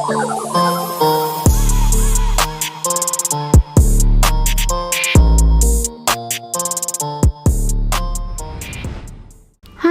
Hi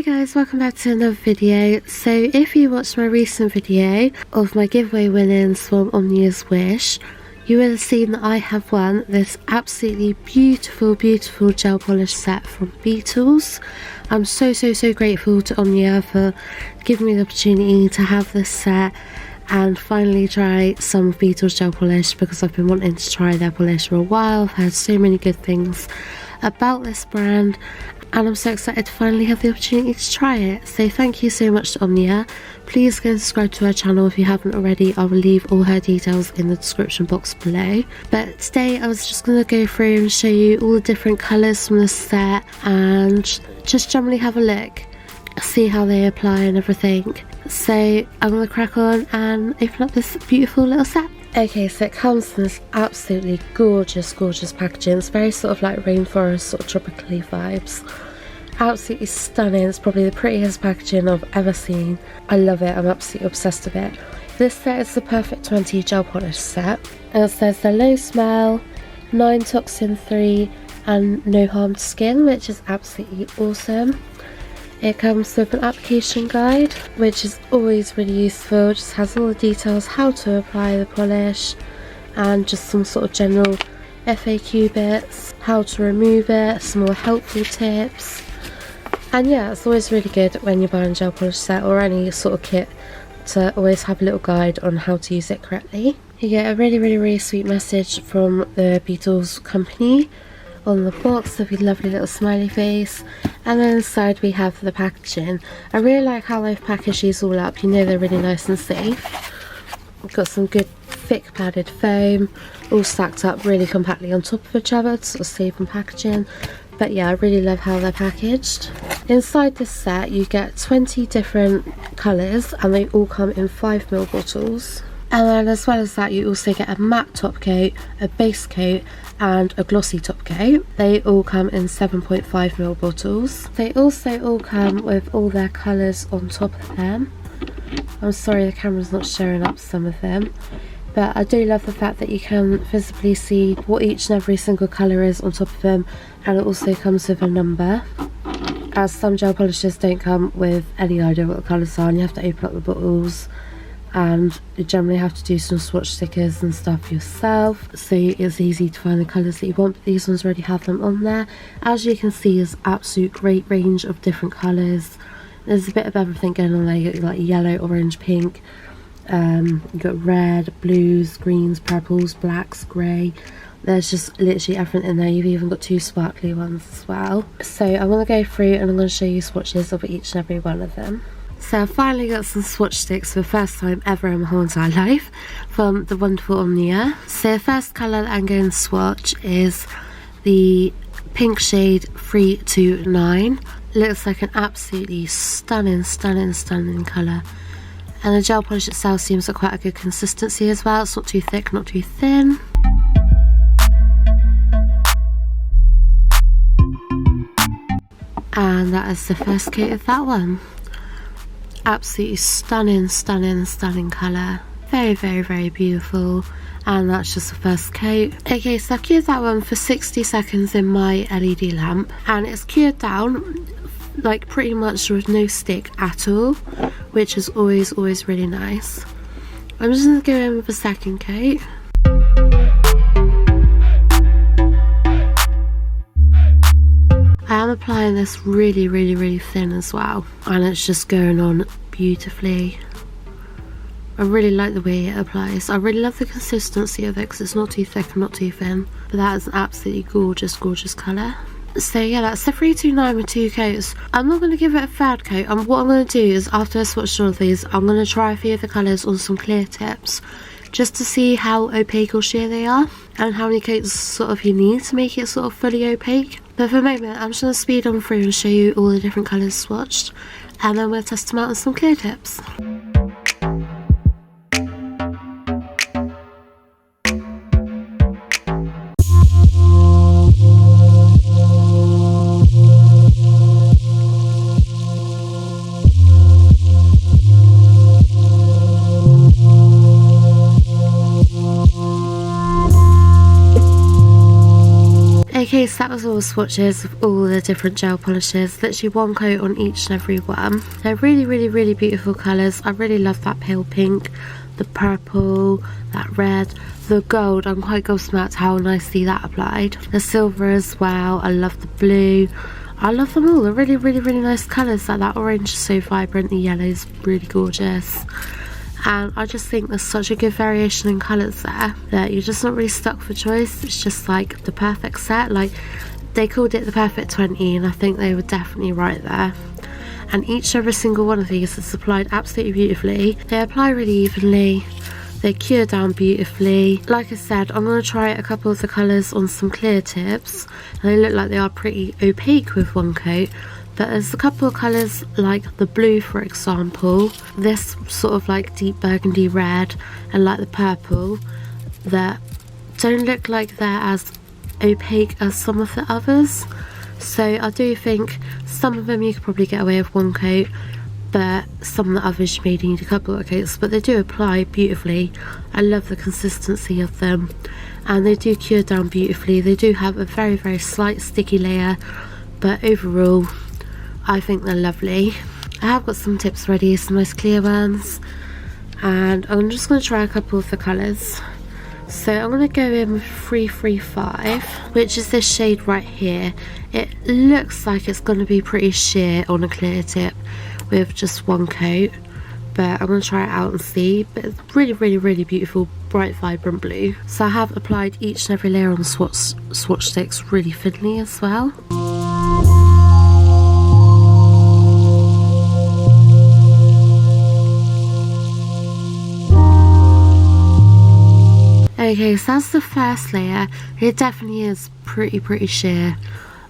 guys, welcome back to another video. So if you watched my recent video of my giveaway winnings from Omnia's Wish, you will have seen that I have won this absolutely beautiful gel polish set from Beetles. I'm so grateful to Omnia for giving me the opportunity to have this set and finally try some Beetles gel polish, because I've been wanting to try their polish for a while. I've heard so many good things about this brand and I'm so excited to finally have the opportunity to try it. So thank you so much to Omnia. Please go and subscribe to her channel if you haven't already. I will leave all her details in the description box below. But today I was just going to go through and show you all the different colours from the set and just generally have a look, see how they apply and everything. So I'm going to crack on and open up this beautiful little set. Okay, so it comes in this absolutely gorgeous packaging. It's very sort of like rainforest, sort of tropically vibes. Absolutely stunning. It's probably the prettiest packaging I've ever seen. I love it. I'm absolutely obsessed with it. This set is the Perfect 20 gel polish set. And it says they're low smell, 9 toxin free and no harm to skin, which is absolutely awesome. It comes with an application guide, which is always really useful. It just has all the details how to apply the polish and just some sort of general FAQ bits, how to remove it, some more helpful tips. And yeah, it's always really good when you're buying a gel polish set or any sort of kit to always have a little guide on how to use it correctly. You get a really sweet message from the Beetles company on the box with a lovely little smiley face, and then inside we have the packaging. I really like how they've packaged these all up. You know they're really nice and safe. We've got some good thick padded foam all stacked up really compactly on top of each other to sort of save on packaging. But yeah, I really love how they're packaged. Inside this set you get 20 different colours and they all come in 5ml bottles. And then as well as that you also get a matte top coat, a base coat and a glossy top coat. They all come in 7.5ml bottles. They also all come with all their colours on top of them. I'm sorry the camera's not showing up some of them, but I do love the fact that you can visibly see what each and every single colour is on top of them, and it also comes with a number, as some gel polishes don't come with any idea what the colours are and you have to open up the bottles and you generally have to do some swatch stickers and stuff yourself, so it's easy to find the colours that you want, but these ones already have them on there. As you can see, there's absolute great range of different colours. There's a bit of everything going on there. You got like yellow, orange, pink, you got red, blues, greens, purples, blacks, grey. There's just literally everything in there. You've even got 2 sparkly ones as well. So I'm going to go through and I'm going to show you swatches of each and every one of them. So I finally got some swatch sticks for the first time ever in my whole entire life from the wonderful Omnia. So the first colour that I'm going to swatch is the pink shade 329. Looks like an absolutely stunning colour. And the gel polish itself seems like quite a good consistency as well. It's not too thick, not too thin. And that is the first coat of that one. Absolutely stunning colour. Very beautiful. And that's just the first coat. Okay, so I've cured that one for 60 seconds in my LED lamp, and it's cured down like pretty much with no stick at all, which is always really nice. I'm just going to go in with a second coat. I am applying this really thin as well, and it's just going on beautifully. I really like the way it applies. I really love the consistency of it because it's not too thick and not too thin, but that is an absolutely gorgeous colour. So yeah, that's the 329 with 2 coats. I'm not going to give it a third coat, and what I'm going to do is after I swatch all of these, I'm going to try a few of the colours on some clear tips just to see how opaque or sheer they are and how many coats sort of you need to make it sort of fully opaque. But for the moment I'm just going to speed on through and show you all the different colours swatched, and then we'll test them out on some clear tips. Okay, so that was all the swatches of all the different gel polishes. Literally one coat on each and every one. They're really beautiful colours. I really love that pale pink, the purple, that red, the gold. I'm quite gobsmacked how nicely that applied. The silver as well. I love the blue. I love them all. They're really nice colours. Like that orange is so vibrant. The yellow is really gorgeous. And I just think there's such a good variation in colours there that you're just not really stuck for choice. It's just like the perfect set. Like they called it the perfect 20 and I think they were definitely right there. And each and every single one of these is applied absolutely beautifully. They apply really evenly. They cure down beautifully. Like I said, I'm going to try a couple of the colours on some clear tips. And they look like they are pretty opaque with one coat. But there's a couple of colours like the blue, for example, this sort of like deep burgundy red and like the purple that don't look like they're as opaque as some of the others. So I do think some of them you could probably get away with one coat, but some of the others you may need a couple of coats, but they do apply beautifully. I love the consistency of them and they do cure down beautifully. They do have a very slight sticky layer, but overall I think they're lovely. I have got some tips ready, some nice clear ones, and I'm just going to try a couple of the colours. So I'm going to go in with 335, which is this shade right here. It looks like it's going to be pretty sheer on a clear tip with just one coat, but I'm going to try it out and see. But it's really beautiful, bright vibrant blue. So I have applied each and every layer on the swatch sticks really thinly as well. Okay, so that's the first layer. It definitely is pretty sheer.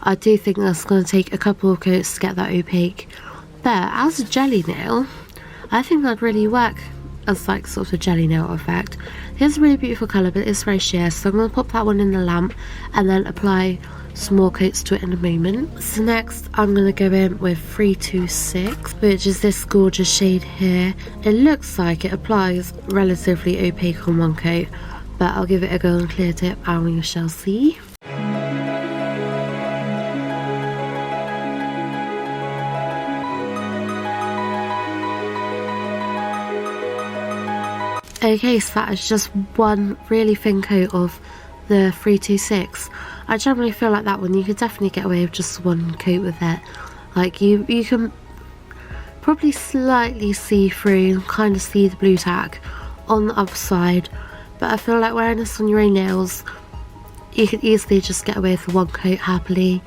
I do think that's going to take a couple of coats to get that opaque. But as a jelly nail, I think that'd really work as like sort of a jelly nail effect. It's a really beautiful colour, but it's very sheer. So I'm going to pop that one in the lamp and then apply some more coats to it in a moment. So next I'm going to go in with 326, which is this gorgeous shade here. It looks like it applies relatively opaque on one coat, but I'll give it a go on clear tip and we shall see. Okay, so that is just one really thin coat of the 326. I generally feel like that one you could definitely get away with just one coat with it. Like you can probably slightly see through and kind of see the blue tack on the other side. But I feel like wearing this on your own nails, you could easily just get away with one coat happily.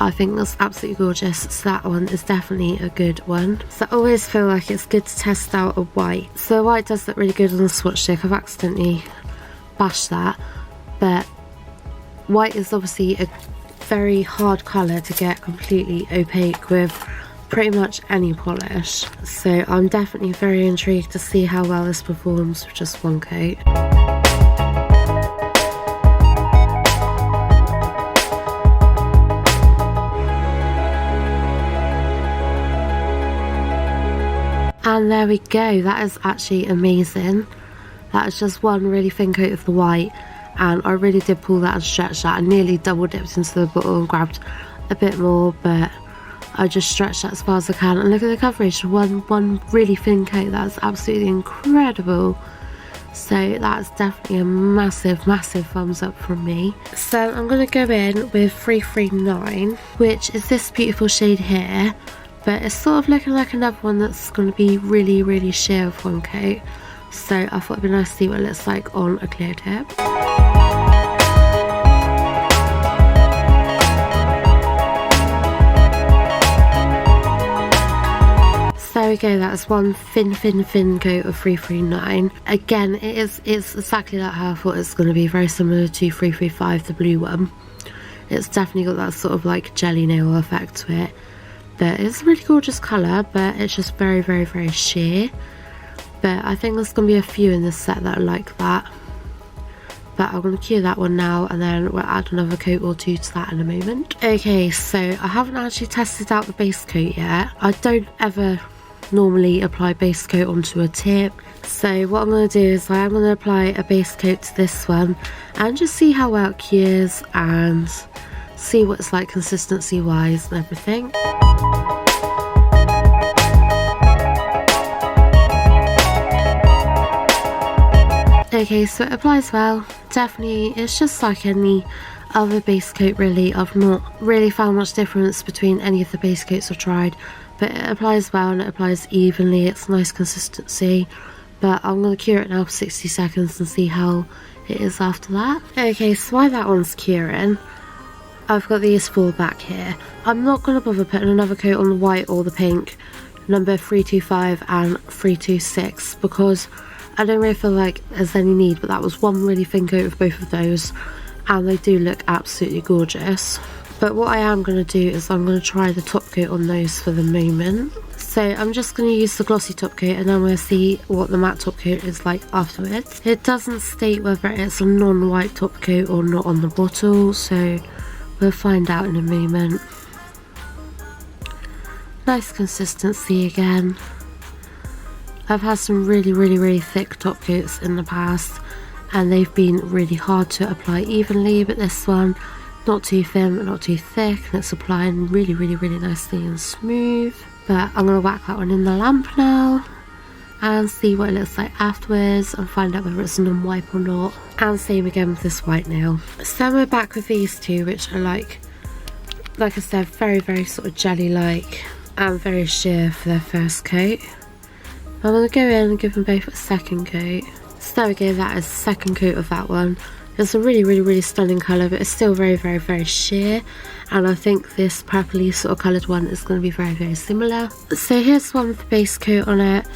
I think that's absolutely gorgeous. So that one is definitely a good one. So I always feel like it's good to test out a white. So a white does look really good on the swatch stick. I've accidentally bashed that. But white is obviously a very hard colour to get completely opaque with pretty much any polish. So I'm definitely very intrigued to see how well this performs with just one coat. And there we go, that is actually amazing. That is just one really thin coat of the white, and I really did pull that and stretch that. I nearly double dipped into the bottle and grabbed a bit more, but I just stretched that as far as I can. And look at the coverage, one really thin coat. That's absolutely incredible. So that's definitely a massive thumbs up from me. So I'm going to go in with 339, which is this beautiful shade here. But it's sort of looking like another one that's going to be really sheer with one coat. So I thought it'd be nice to see what it looks like on a clear tip. So there we go, that's one thin coat of 339. Again, it's exactly like how I thought it's going to be, very similar to 335, the blue one. It's definitely got that sort of like jelly nail effect to it. But it's a really gorgeous colour, but it's just very sheer. But I think there's going to be a few in this set that are like that. But I'm going to cure that one now, and then we'll add another coat or two to that in a moment. Okay, so I haven't actually tested out the base coat yet. I don't ever normally apply base coat onto a tip. So what I'm going to do is I'm going to apply a base coat to this one and just see how well it cures and see what it's like consistency wise and everything. Okay, so it applies well. Definitely, it's just like any other base coat really. I've not really found much difference between any of the base coats I've tried, but it applies well and it applies evenly. It's nice consistency, but I'm going to cure it now for 60 seconds and see how it is after that. Okay, so while that one's curing, I've got these 4 back here. I'm not going to bother putting another coat on the white or the pink, number 325 and 326, because I don't really feel like there's any need, but that was one really thin coat of both of those, and they do look absolutely gorgeous. But what I am going to do is I'm going to try the top coat on those for the moment. So I'm just going to use the glossy top coat, and then we'll see what the matte top coat is like afterwards. It doesn't state whether it's a non-white top coat or not on the bottle, so we'll find out in a moment. Nice consistency again. I've had some really thick top coats in the past and they've been really hard to apply evenly, but this one, not too thin but not too thick, and it's applying really nicely and smooth. But I'm going to whack that one in the lamp now and see what it looks like afterwards and find out whether it's a non-wipe or not. And same again with this white nail. So we're back with these two, which are like I said, very sort of jelly like and very sheer for their first coat. I'm going to go in and give them both a second coat. So there we go, that is the second coat of that one. It's a really stunning colour, but it's still very sheer, and I think this purpley sort of coloured one is going to be very similar. So here's one with the base coat on it.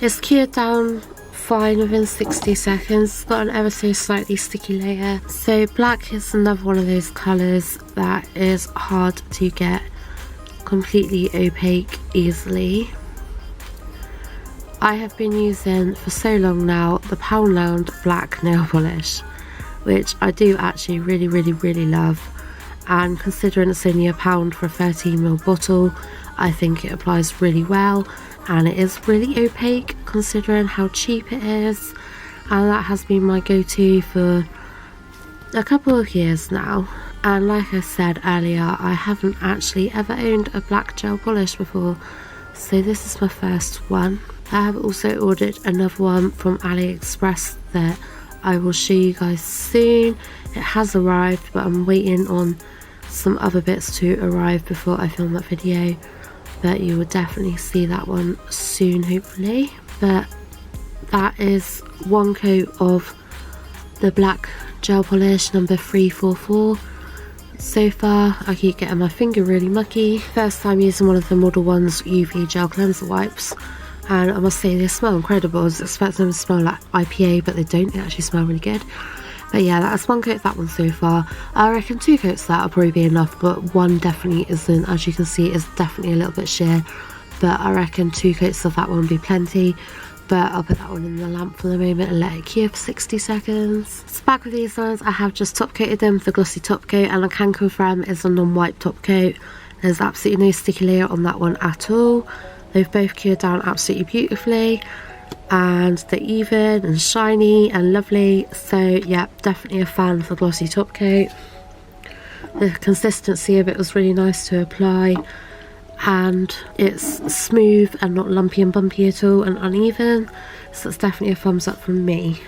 It's cured down fine within 60 seconds. It's got an ever so slightly sticky layer. So black is another one of those colours that is hard to get completely opaque easily. I have been using for so long now the Poundland black nail polish, which I do actually really love, and considering it's only £1 for a 13ml bottle, I think it applies really well, and it is really opaque considering how cheap it is, and that has been my go-to for a couple of years now. And like I said earlier, I haven't actually ever owned a black gel polish before, so this is my first one. I have also ordered another one from AliExpress that I will show you guys soon. It has arrived, but I'm waiting on some other bits to arrive before I film that video, but you will definitely see that one soon, hopefully. But that is one coat of the black gel polish number 344. So far I keep getting my finger really mucky. First time using one of the Model One's UV gel cleanser wipes, and I must say they smell incredible. I was expecting them to smell like IPA, but they don't. They actually smell really good. But yeah, that's one coat of that one so far. I reckon 2 coats of that will probably be enough, but one definitely isn't. As you can see, it's definitely a little bit sheer, but I reckon 2 coats of that one will be plenty. But I'll put that one in the lamp for the moment and let it cure for 60 seconds. So back with these ones, I have just top coated them with the glossy top coat, and I can confirm it's a non-wipe top coat. There's absolutely no sticky layer on that one at all. They've both cured down absolutely beautifully, and they're even and shiny and lovely. So yeah, definitely a fan of the glossy top coat. The consistency of it was really nice to apply, and it's smooth and not lumpy and bumpy at all and uneven, so it's definitely a thumbs up from me.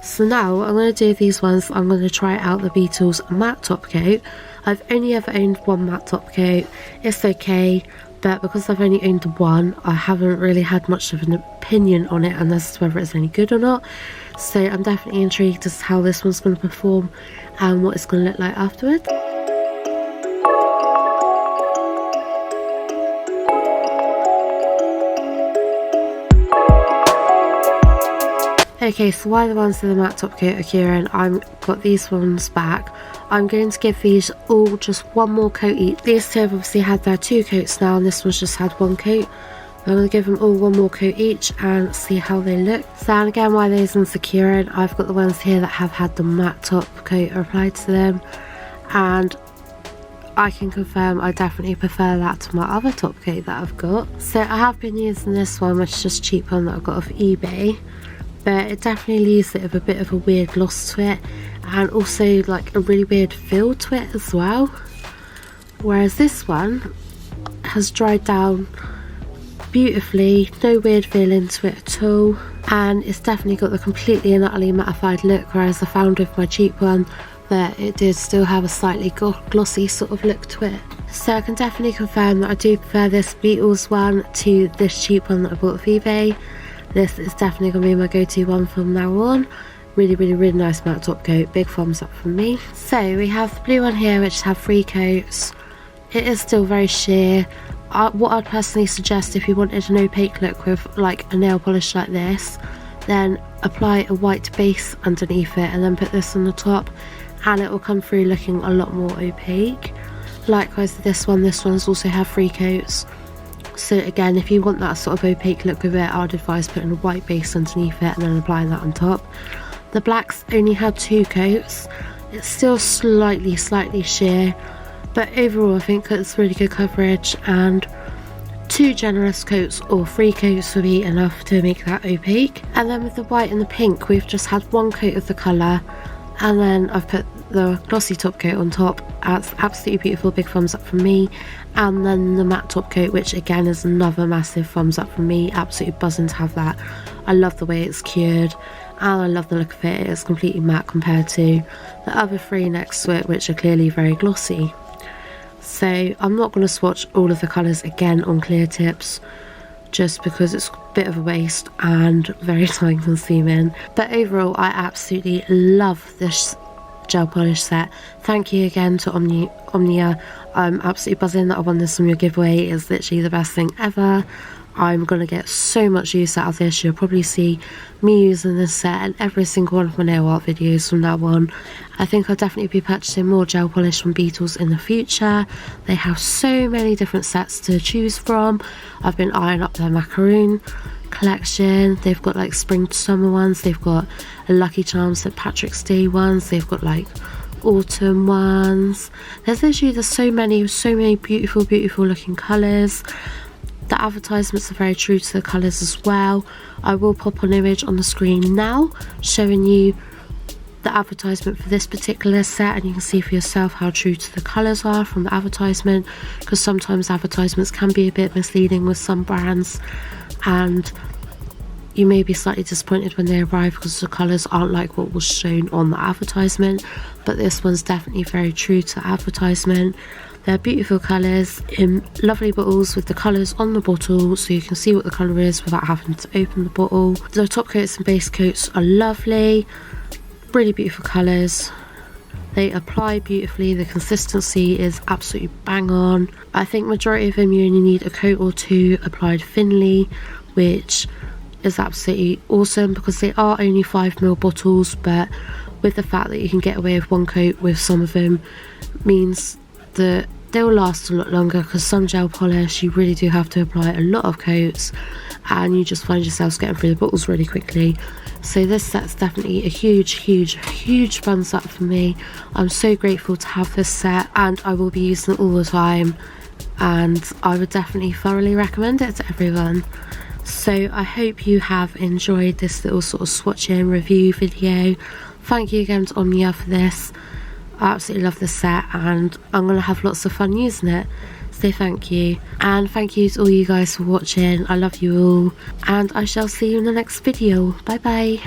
So now what I'm going to do these ones, I'm going to try out the Beetles matte top coat. I've only ever owned one matte top coat. It's okay, but because I've only owned one, I haven't really had much of an opinion on it unless whether it's any good or not. So I'm definitely intrigued as to how this one's going to perform and what it's going to look like afterwards. Okay, so while the ones with the matte top coat are curing, I've got these ones back. I'm going to give these all just one more coat each. These two have obviously had their 2 coats now, and this one's just had 1 coat. I'm going to give them all one more coat each and see how they look. So and again, while these ones are curing, I've got the ones here that have had the matte top coat applied to them, and I can confirm I definitely prefer that to my other top coat that I've got. So I have been using this one, which is just a cheap one that I got off eBay. but it definitely leaves it with a bit of a weird gloss to it, and also like a really weird feel to it as well. Whereas this one has dried down beautifully, no weird feeling to it at all, and it's definitely got the completely and utterly mattified look, whereas I found with my cheap one that it did still have a slightly glossy sort of look to it. So I can definitely confirm that I do prefer this Beetles one to this cheap one that I bought off eBay. This is definitely going to be my go-to one from now on. Really nice matte top coat, big thumbs up from me. So we have the blue one here, which have 3 coats. It is still very sheer. What I'd personally suggest, if you wanted an opaque look with like a nail polish like this, then apply a white base underneath it and then put this on the top, and it will come through looking a lot more opaque. Likewise with this one's also have 3 coats. So again, if you want that sort of opaque look with it, I'd advise putting a white base underneath it and then applying that on top. The blacks only had 2 coats. It's still slightly sheer, but overall I think it's really good coverage, and 2 generous coats or 3 coats would be enough to make that opaque. And then with the white and the pink, we've just had 1 coat of the colour, and then I've put the glossy top coat on top. That's absolutely beautiful, big thumbs up from me. And then the matte top coat, which again is another massive thumbs up from me, absolutely buzzing to have that. I love the way it's cured, and I love the look of it. It's completely matte compared to the other 3 next to it, which are clearly very glossy. So I'm not going to swatch all of the colours again on clear tips, just because it's a bit of a waste and very time consuming. But overall I absolutely love this gel polish set. Thank you again to Omnia. I'm absolutely buzzing that I won this from your giveaway. It's literally the best thing ever. I'm going to get so much use out of this. You'll probably see me using this set in every single one of my nail art videos from now on. I think I'll definitely be purchasing more gel polish from Beetles in the future. They have so many different sets to choose from. I've been eyeing up their macaroon collection. They've got like spring to summer ones. They've got a Lucky Charms St. Patrick's Day ones. They've got like autumn ones. There's so many beautiful looking colours. The advertisements are very true to the colours as well. I will pop an image on the screen now showing you the advertisement for this particular set, and you can see for yourself how true to the colours are from the advertisement, because sometimes advertisements can be a bit misleading with some brands, and you may be slightly disappointed when they arrive because the colours aren't like what was shown on the advertisement. But this one's definitely very true to the advertisement. They're beautiful colours in lovely bottles with the colours on the bottle, so you can see what the colour is without having to open the bottle. The top coats and base coats are lovely, really beautiful colours. They apply beautifully, the consistency is absolutely bang on. I think majority of them you only need a coat or 2 applied thinly, which is absolutely awesome because they are only 5ml bottles, but with the fact that you can get away with 1 coat with some of them means that they'll last a lot longer, because some gel polish you really do have to apply a lot of coats and you just find yourselves getting through the bottles really quickly. So this set's definitely a huge thumbs up for me. I'm so grateful to have this set, and I will be using it all the time, and I would definitely thoroughly recommend it to everyone. So I hope you have enjoyed this little sort of swatching review video. Thank you again to Omnia for this. I absolutely love this set, and I'm going to have lots of fun using it. So thank you, and thank you to all you guys for watching. I love you all, and I shall see you in the next video. Bye bye.